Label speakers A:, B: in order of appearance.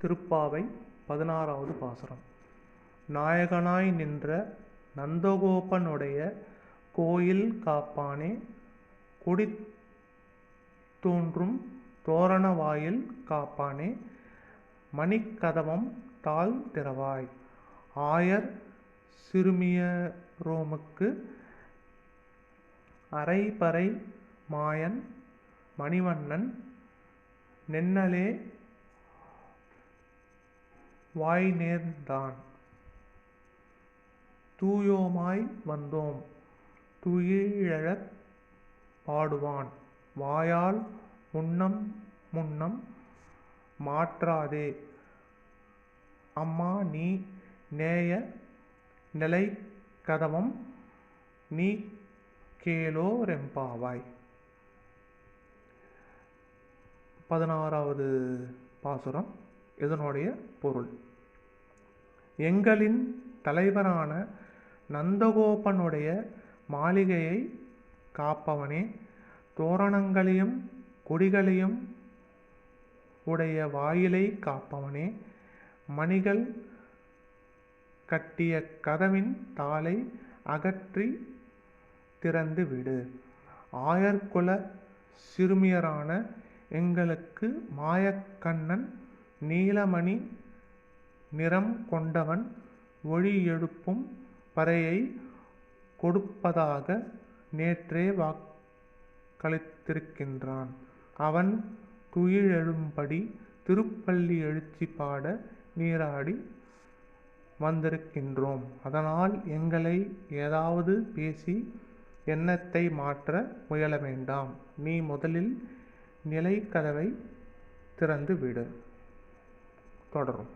A: திருப்பாவை 16வது பாசுரம். நாயகனாய் நின்ற நந்தகோபனுடைய கோயில் காப்பானே, கொடித்தோன்றும் தோரண வாயில் காப்பானே, மணிக்கதவம் தாழ் திறவாய். ஆயர் சிறுமியரோமுக்கு அரைபறை மாயன் மணிவண்ணன், நென்னலே வாய்நேர்ந்தான். தூயோமாய் வந்தோம் துயிலெழப் பாடுவான், வாயால் முன்னம் முன்னம் மாற்றாதே. அம்மா நீ நேய நிலைக்கதவம் நீ கேளோரெம்பாவாய். 16வது பாசுரம். இதனுடைய பொருள்: எங்களின் தலைவரான நந்தகோபனுடைய மாளிகையை காப்பவனே, தோரணங்களையும் கொடிகளையும் உடைய வாயிலை காப்பவனே, மணிகள் கட்டிய கதவின் தாளை அகற்றி திறந்து விடு. ஆயர்குல சிறுமியரான எங்களுக்கு மாயக்கண்ணன் நீலமணி நிறம் கொண்டவன் ஒளி எழுப்பும் பறையை கொடுப்பதாக நேற்றே வாக்களித்திருக்கின்றான். அவன் துயிலெழும்படி திருப்பள்ளி எழுச்சி பாட நீராடி வந்திருக்கின்றோம். அதனால் எங்களை ஏதாவது பேசி எண்ணத்தை மாற்ற முயல வேண்டாம். நீ முதலில் நிலைக்கதவை திறந்து விடு. தொடரும்.